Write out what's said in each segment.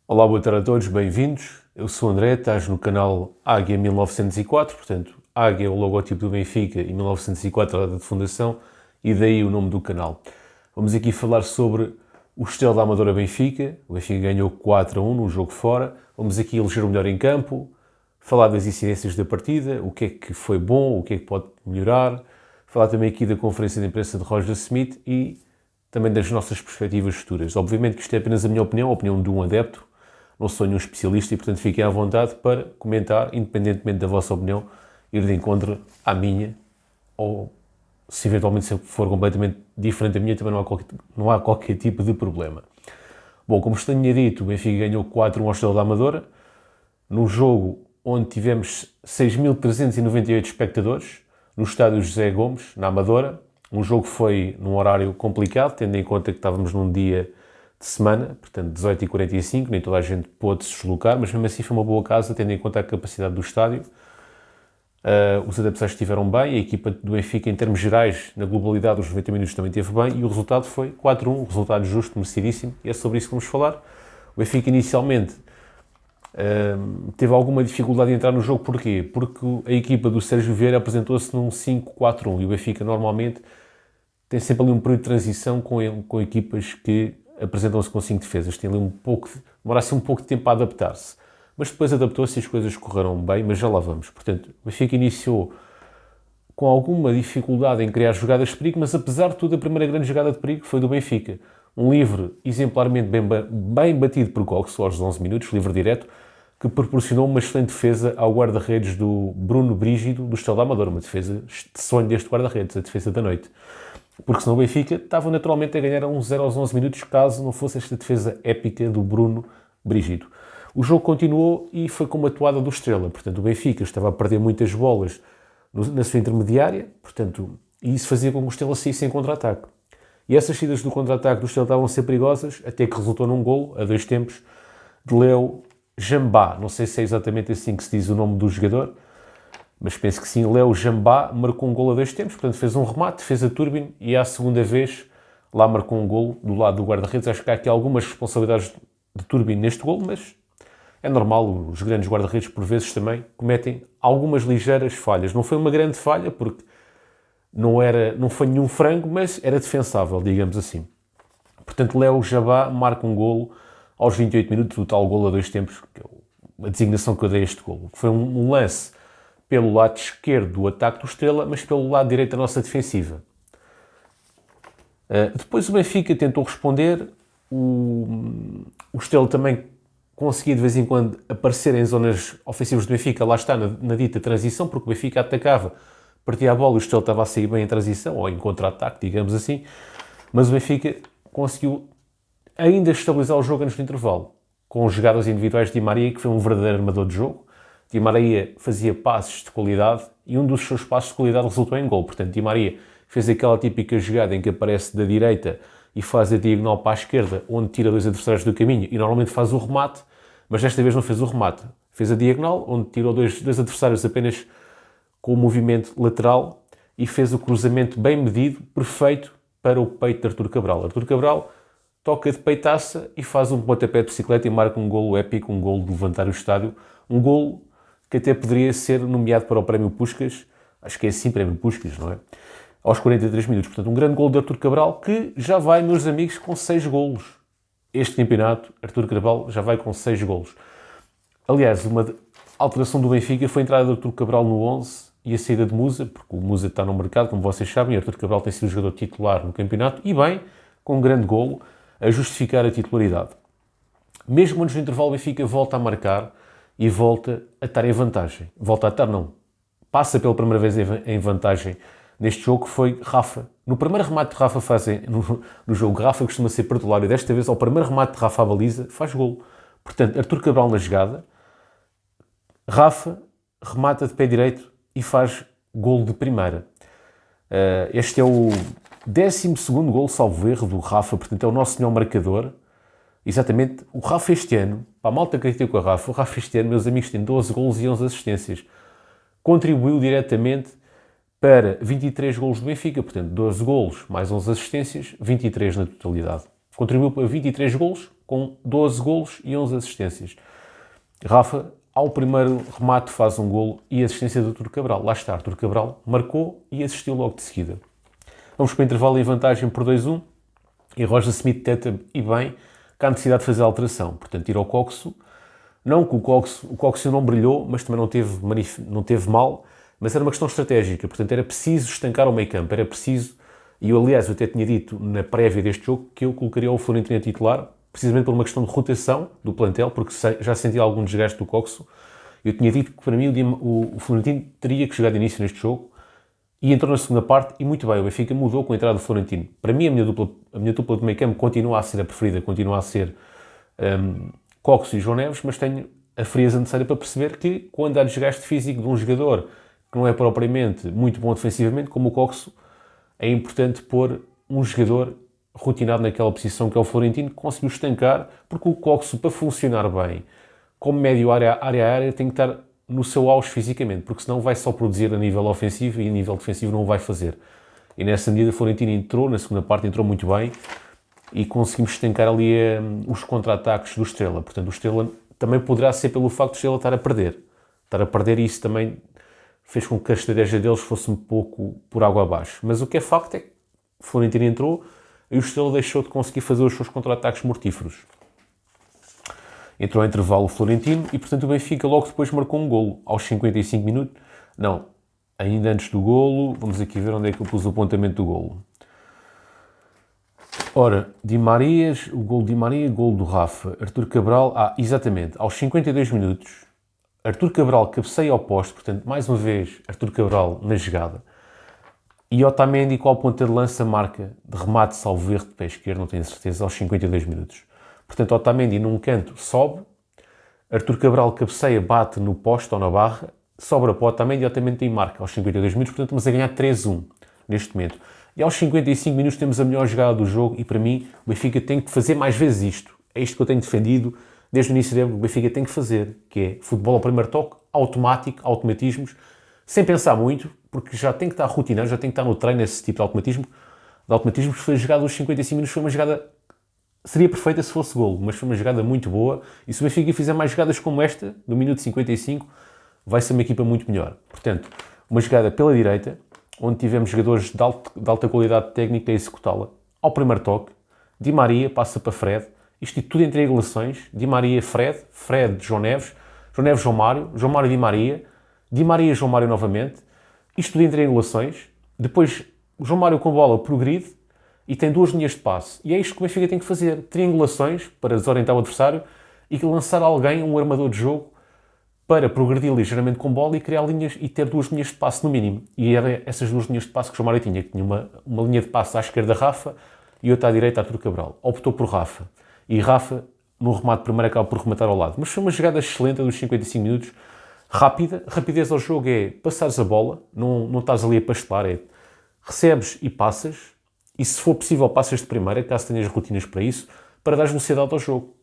Olá, boa tarde a todos, bem-vindos. Eu sou o André, estás no canal Águia 1904, portanto, Águia é o logotipo do Benfica e 1904 é a data de fundação e daí o nome do canal. Vamos aqui falar sobre o Estrela da Amadora Benfica. O Benfica ganhou 4-1 no jogo fora. Vamos aqui eleger o melhor em campo, falar das incidências da partida, o que é que foi bom, o que é que pode melhorar, falar também aqui da conferência de imprensa de Roger Smith e também das nossas perspectivas futuras. Obviamente que isto é apenas a opinião de um adepto, não sou nenhum especialista e, portanto, fiquem à vontade para comentar, independentemente da vossa opinião, ir de encontro à minha, ou se eventualmente for completamente diferente da minha, também não há qualquer tipo de problema. Bom, como vos tinha dito, o Benfica ganhou 4-1 ao Estrela da Amadora, num jogo onde tivemos 6.398 espectadores, no estádio José Gomes, na Amadora. Um jogo que foi num horário complicado, tendo em conta que estávamos num dia de semana, portanto 18h45, nem toda a gente pôde se deslocar, mas mesmo assim foi uma boa casa, tendo em conta a capacidade do estádio. Os adeptos estiveram bem, a equipa do Benfica, em termos gerais, na globalidade, os 90 minutos também esteve bem, e o resultado foi 4-1, resultado justo, merecidíssimo, e é sobre isso que vamos falar. O Benfica inicialmente teve alguma dificuldade em entrar no jogo, porquê? Porque a equipa do Sérgio Vieira apresentou-se num 5-4-1, e o Benfica normalmente tem sempre ali um período de transição com equipas que apresentam-se com 5 defesas. Tem ali demora-se um pouco de tempo a adaptar-se. Mas depois adaptou-se e as coisas correram bem, mas já lá vamos. Portanto, o Benfica iniciou com alguma dificuldade em criar jogadas de perigo, mas apesar de tudo, a primeira grande jogada de perigo foi do Benfica. Um livre exemplarmente bem batido por Cox, aos 11 minutos, livre direto, que proporcionou uma excelente defesa ao guarda-redes do Bruno Brígido, do Estrela da Amadora. Uma defesa de sonho deste guarda-redes, a defesa da noite. Porque senão o Benfica estava naturalmente a ganhar a 1-0 aos 11 minutos, caso não fosse esta defesa épica do Bruno Brígido. O jogo continuou e foi com uma toada do Estrela. Portanto, o Benfica estava a perder muitas bolas na sua intermediária, portanto, e isso fazia com que o Estrela saísse em contra-ataque. E essas saídas do contra-ataque do Estrela estavam a ser perigosas, até que resultou num golo, a 2 tempos, de Léo Jambá. Não sei se é exatamente assim que se diz o nome do jogador, mas penso que sim. Léo Jambá marcou um golo a 2 tempos, portanto fez um remate, fez a turbine e à segunda vez lá marcou um golo do lado do guarda-redes. Acho que há aqui algumas responsabilidades de turbine neste golo, mas é normal, os grandes guarda-redes por vezes também cometem algumas ligeiras falhas. Não foi uma grande falha, porque não foi nenhum frango, mas era defensável, digamos assim. Portanto, Léo Jambá marca um golo aos 28 minutos, o tal golo a 2 tempos, que é a designação que eu dei a este golo. Foi um lance pelo lado esquerdo do ataque do Estrela, mas pelo lado direito da nossa defensiva. Depois o Benfica tentou responder, o Estrela também conseguia de vez em quando aparecer em zonas ofensivas do Benfica, lá está, na dita transição, porque o Benfica atacava, partia a bola e o Estrela estava a sair bem em transição, ou em contra-ataque, digamos assim, mas o Benfica conseguiu ainda estabilizar o jogo antes do intervalo, com jogadas individuais de Di Maria, que foi um verdadeiro armador de jogo. Di Maria fazia passes de qualidade e um dos seus passes de qualidade resultou em gol. Portanto, Di Maria fez aquela típica jogada em que aparece da direita e faz a diagonal para a esquerda, onde tira 2 adversários do caminho e normalmente faz o remate, mas desta vez não fez o remate. Fez a diagonal, onde tirou dois adversários apenas com o movimento lateral e fez o cruzamento bem medido, perfeito para o peito de Artur Cabral. Artur Cabral toca de peitaça e faz um pontapé de bicicleta e marca um golo épico, um golo de levantar o estádio, um golo que até poderia ser nomeado para o Prémio Puskás, acho que é assim, Prémio Puskás, não é? Aos 43 minutos. Portanto, um grande golo de Artur Cabral, que já vai, meus amigos, com 6 golos. Este campeonato, Artur Cabral já vai com 6 golos. Aliás, uma alteração do Benfica foi a entrada de Artur Cabral no 11 e a saída de Musa, porque o Musa está no mercado, como vocês sabem, e Artur Cabral tem sido o jogador titular no campeonato, e bem, com um grande golo, a justificar a titularidade. Mesmo antes do intervalo, o Benfica volta a marcar e volta a estar em vantagem. Volta a estar, não. Passa pela primeira vez em vantagem neste jogo, que foi Rafa. No primeiro remate de Rafa no jogo, Rafa costuma ser perdulário. Desta vez, ao primeiro remate de Rafa à baliza, faz golo. Portanto, Artur Cabral na jogada, Rafa remata de pé direito e faz golo de primeira. Este é o 12º golo, salvo erro, do Rafa. Portanto, é o nosso melhor marcador. Exatamente, o Rafa este ano, para a malta que critica o Rafa este ano, meus amigos, tem 12 golos e 11 assistências. Contribuiu diretamente para 23 golos do Benfica, portanto, 12 golos mais 11 assistências, 23 na totalidade. Contribuiu para 23 golos, com 12 golos e 11 assistências. Rafa, ao primeiro remate, faz um golo e assistência do Artur Cabral. Lá está, Artur Cabral marcou e assistiu logo de seguida. Vamos para o intervalo em vantagem por 2-1 e Roger Smith tenta e bem que há necessidade de fazer a alteração. Portanto, tira o Coxo. Não que o Coxo não brilhou, mas também não teve mal, mas era uma questão estratégica. Portanto, era preciso estancar o meio campo, era preciso, e eu aliás eu até tinha dito na prévia deste jogo que eu colocaria o Florentino a titular, precisamente por uma questão de rotação do plantel, porque já senti algum desgaste do Coxo. Eu tinha dito que para mim o Florentino teria que jogar de início neste jogo, e entrou na segunda parte, e muito bem, o Benfica mudou com a entrada do Florentino. Para mim, a minha dupla de meio campo continua a ser a preferida, continua a ser Coxo e João Neves, mas tenho a frieza necessária para perceber que, quando há desgaste físico de um jogador que não é propriamente muito bom defensivamente, como o Coxo, é importante pôr um jogador rotinado naquela posição que é o Florentino, que conseguiu estancar, porque o Coxo, para funcionar bem, como médio área, tem que estar no seu auge fisicamente, porque senão vai só produzir a nível ofensivo e a nível defensivo não o vai fazer. E nessa medida, o Florentino entrou, na segunda parte, entrou muito bem e conseguimos estancar ali os contra-ataques do Estrela. Portanto, o Estrela também poderá ser pelo facto de o Estrela estar a perder. Estar a perder, e isso também fez com que a estratégia deles fosse um pouco por água abaixo. Mas o que é facto é que o Florentino entrou e o Estrela deixou de conseguir fazer os seus contra-ataques mortíferos. Entrou ao intervalo o Florentino e, portanto, o Benfica logo depois marcou um golo aos 55 minutos. Não, ainda antes do golo, vamos aqui ver onde é que eu pus o apontamento do golo. Ora, Di Maria, o golo de Di Maria, golo do Rafa. Artur Cabral, exatamente, aos 52 minutos, Artur Cabral cabeceia ao poste, portanto, mais uma vez, Artur Cabral na jogada. E Otamendi, com a ponta de lança, marca de remate salvo erro de pé esquerdo, não tenho certeza, aos 52 minutos. Portanto, Otamendi num canto sobe, Artur Cabral cabeceia, bate no poste ou na barra, sobra para o Otamendi e Otamendi marca aos 52 minutos, portanto estamos a ganhar 3-1 neste momento. E aos 55 minutos temos a melhor jogada do jogo e para mim o Benfica tem que fazer mais vezes isto. É isto que eu tenho defendido desde o início da época, o Benfica tem que fazer, que é futebol ao primeiro toque, automático, automatismos, sem pensar muito, porque já tem que estar rotinado, já tem que estar no treino esse tipo de automatismos. Foi a jogada dos 55 minutos, foi uma jogada, seria perfeita se fosse golo, mas foi uma jogada muito boa, e se o Benfica fizer mais jogadas como esta, no minuto 55, vai ser uma equipa muito melhor. Portanto, uma jogada pela direita, onde tivemos jogadores de alta qualidade técnica a executá-la, ao primeiro toque, Di Maria passa para Fred, isto tudo em triangulações, Di Maria, Fred, João Neves, João Mário, Di Maria, João Mário novamente, isto tudo em triangulações, depois João Mário com bola progride e tem duas linhas de passe, e é isto que o Benfica tem que fazer, triangulações para desorientar o adversário e lançar alguém, um armador de jogo, para progredir ligeiramente com bola e criar linhas e ter duas linhas de passe no mínimo. E eram essas duas linhas de passe que o João Mário tinha, que tinha uma linha de passe à esquerda Rafa e outra à direita Artur Cabral. Optou por Rafa. E Rafa, no remate primeiro, acaba por rematar ao lado. Mas foi uma jogada excelente dos 55 minutos, rápida. Rapidez ao jogo é passares a bola, não estás ali a pastelar, é recebes e passas, e se for possível passas de primeira, caso tenhas rotinas para isso, para dar velocidade ao jogo.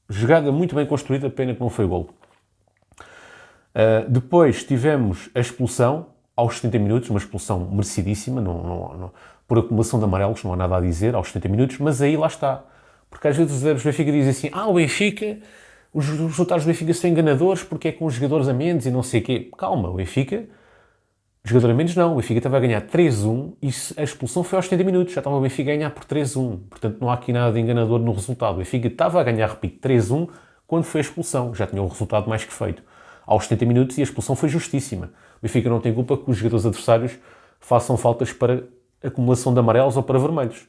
Jogada muito bem construída, pena que não foi golo. Depois tivemos a expulsão aos 70 minutos, uma expulsão merecidíssima, por acumulação de amarelos, não há nada a dizer, aos 70 minutos, mas aí lá está. Porque às vezes os adeptos do Benfica dizem assim, o Benfica, os resultados do Benfica são enganadores porque é com os jogadores a menos e não sei o quê. Calma, o Benfica, jogador a menos não, o Benfica estava a ganhar 3-1 e a expulsão foi aos 70 minutos, já estava o Benfica a ganhar por 3-1. Portanto, não há aqui nada de enganador no resultado. O Benfica estava a ganhar, repito, 3-1 quando foi a expulsão, já tinha o resultado mais que feito. Aos 70 minutos e a expulsão foi justíssima. O Benfica não tem culpa que os jogadores adversários façam faltas para acumulação de amarelos ou para vermelhos.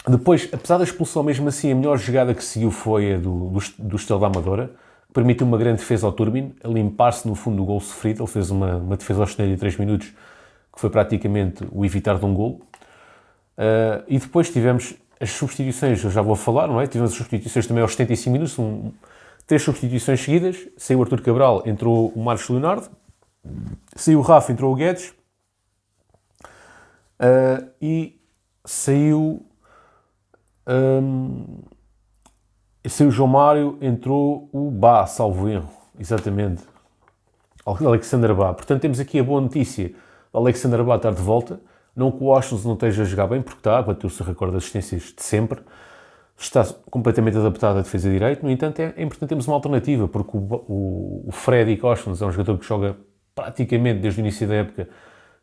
Depois, apesar da expulsão, mesmo assim, a melhor jogada que seguiu foi a do Estrela da Amadora, que permitiu uma grande defesa ao Turbin, a limpar-se no fundo do gol sofrido. Ele fez uma defesa aos 73 minutos, que foi praticamente o evitar de um golo. E depois tivemos as substituições, eu já vou falar, não é? Tivemos as substituições também aos 75 minutos, 3 substituições seguidas, saiu o Artur Cabral, entrou o Marcos Leonardo, saiu o Rafa, entrou o Guedes, e saiu o João Mário, entrou o Bá, salvo erro, exatamente, Alexander Bá. Portanto, temos aqui a boa notícia, o Alexander Bá estar de volta, não que o Washington não esteja a jogar bem, porque está, bateu o seu recorde de assistências de sempre, está completamente adaptado à defesa de direito. No entanto, é importante termos uma alternativa, porque o Freddy Costas é um jogador que joga praticamente desde o início da época,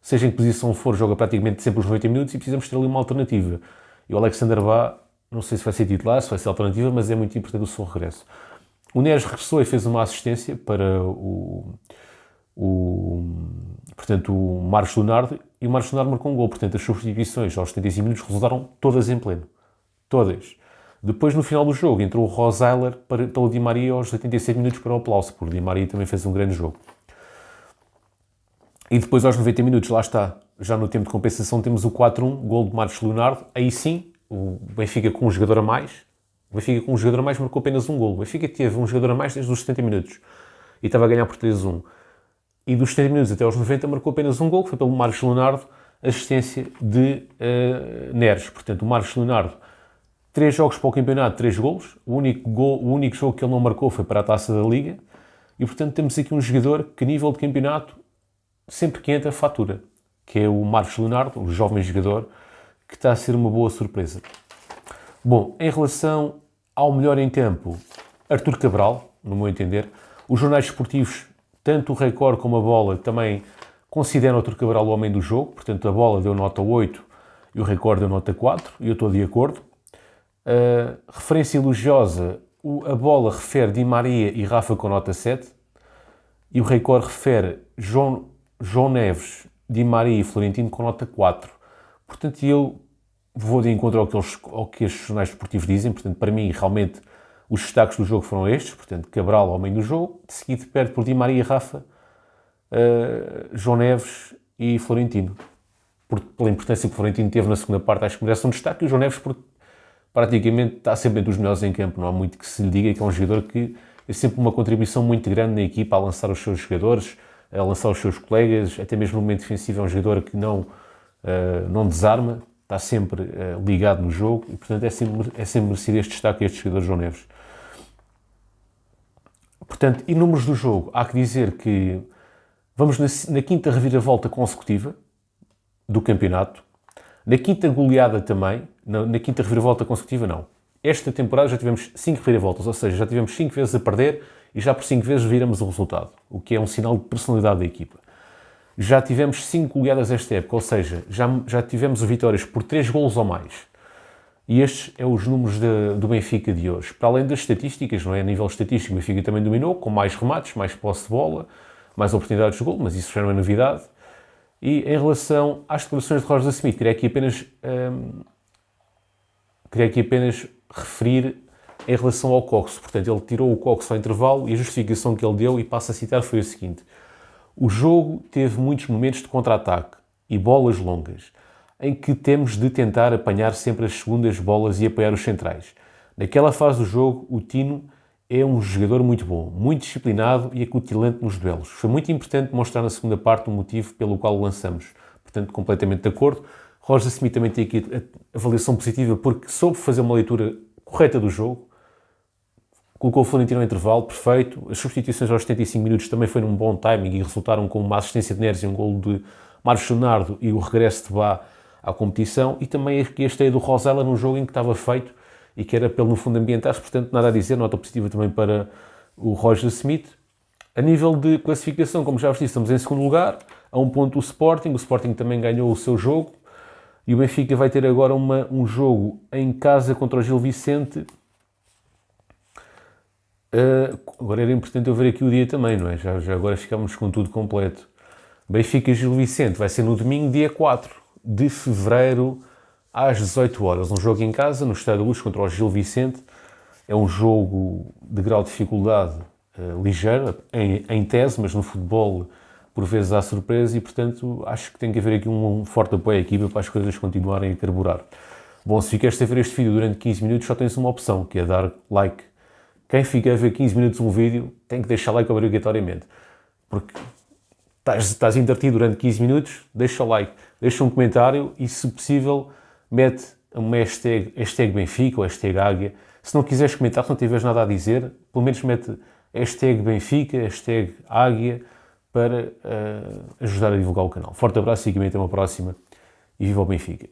seja em que posição for, joga praticamente sempre os 90 minutos e precisamos ter ali uma alternativa. E o Alexander Bá, não sei se vai ser titular, se vai ser alternativa, mas é muito importante o seu regresso. O Neres regressou e fez uma assistência para portanto, o Marcos Leonardo, e o Marcos Leonardo marcou um gol. Portanto, as substituições aos 75 minutos resultaram todas em pleno. Todas. Depois, no final do jogo, entrou o Roseiler pelo Di Maria aos 87 minutos para o aplauso, porque o Di Maria também fez um grande jogo. E depois, aos 90 minutos, lá está, já no tempo de compensação, temos o 4-1, gol de Marcos Leonardo. Aí sim, o Benfica com um jogador a mais. O Benfica com um jogador a mais marcou apenas um gol. O Benfica teve um jogador a mais desde os 70 minutos. E estava a ganhar por 3-1. E dos 70 minutos até aos 90 marcou apenas um gol, que foi pelo Marcos Leonardo, assistência de Neres. Portanto, o Marcos Leonardo, 3 jogos para o campeonato, 3 golos. O único jogo que ele não marcou foi para a Taça da Liga. E, portanto, temos aqui um jogador que, a nível de campeonato, sempre que entra, fatura. Que é o Marcos Leonardo, o jovem jogador, que está a ser uma boa surpresa. Bom, em relação ao melhor em campo, Artur Cabral, no meu entender, os jornais esportivos, tanto o Record como a Bola, também consideram o Artur Cabral o homem do jogo. Portanto, a Bola deu nota 8 e o Record deu nota 4, e eu estou de acordo. Referência elogiosa, a Bola refere Di Maria e Rafa com nota 7, e o Record refere João Neves, Di Maria e Florentino com nota 4. Portanto, eu vou de encontro ao que estes jornais esportivos dizem. Portanto, para mim, realmente, os destaques do jogo foram estes. Portanto, Cabral, homem do jogo, de seguido perto por Di Maria e Rafa, João Neves e Florentino. Pela importância que o Florentino teve na segunda parte, acho que merece um destaque. E o João Neves, porque praticamente está sempre entre os melhores em campo. Não há muito que se lhe diga, que é um jogador que é sempre uma contribuição muito grande na equipa, a lançar os seus jogadores, a lançar os seus colegas, até mesmo no momento defensivo é um jogador que não desarma, está sempre ligado no jogo e, portanto, é sempre merecido este destaque a este jogador João Neves. Portanto, em números do jogo, há que dizer que vamos na quinta reviravolta consecutiva do campeonato, na quinta goleada também, na quinta reviravolta consecutiva não. Esta temporada já tivemos 5 reviravoltas, ou seja, já tivemos 5 vezes a perder e já por 5 vezes viramos o resultado, o que é um sinal de personalidade da equipa. Já tivemos 5 goleadas esta época, ou seja, já tivemos vitórias por 3 golos ou mais. E estes são os números do Benfica de hoje. Para além das estatísticas, não é? A nível estatístico, o Benfica também dominou, com mais remates, mais posse de bola, mais oportunidades de gol, mas isso já não é novidade. E em relação às declarações de Roger Smith, queria aqui apenas referir em relação ao Coxo. Portanto, ele tirou o Coxo ao intervalo e a justificação que ele deu, e passo a citar, foi o seguinte: o jogo teve muitos momentos de contra-ataque e bolas longas, em que temos de tentar apanhar sempre as segundas bolas e apoiar os centrais. Naquela fase do jogo, o Tino é um jogador muito bom, muito disciplinado e acutilante nos duelos. Foi muito importante mostrar na segunda parte o motivo pelo qual o lançamos. Portanto, completamente de acordo. Roger Smith também tem aqui a avaliação positiva porque soube fazer uma leitura correta do jogo. Colocou o Florentino no intervalo, perfeito. As substituições aos 75 minutos também foi num bom timing e resultaram com uma assistência de Neres e um golo de Marcos Leonardo e o regresso de Bá à competição. E também aqui a estreia do Rosella num jogo em que estava feito e que era pelo, no fundo, ambientar-se. Portanto, nada a dizer, nota positiva também para o Roger Smith. A nível de classificação, como já vos disse, estamos em segundo lugar, a um ponto do Sporting. O Sporting também ganhou o seu jogo. E o Benfica vai ter agora um jogo em casa contra o Gil Vicente. Agora era importante eu ver aqui o dia também, não é? Já agora ficámos com tudo completo. Benfica-Gil Vicente vai ser no domingo, dia 4 de fevereiro, às 18 horas. Um jogo em casa, no Estádio da Luz, contra o Gil Vicente. É um jogo de grau de dificuldade ligeiro, em tese, mas no futebol por vezes há surpresa e, portanto, acho que tem que haver aqui um forte apoio à equipa para as coisas continuarem a carburar. Bom, se ficaste a ver este vídeo durante 15 minutos, só tens uma opção, que é dar like. Quem fica a ver 15 minutos um vídeo tem que deixar like obrigatoriamente. Porque estás entretido durante 15 minutos, deixa o like, deixa um comentário e, se possível, mete uma hashtag Benfica ou hashtag Águia. Se não quiseres comentar, se não tiveres nada a dizer, pelo menos mete hashtag Benfica, hashtag Águia, para ajudar a divulgar o canal. Forte abraço e até uma próxima. E viva o Benfica!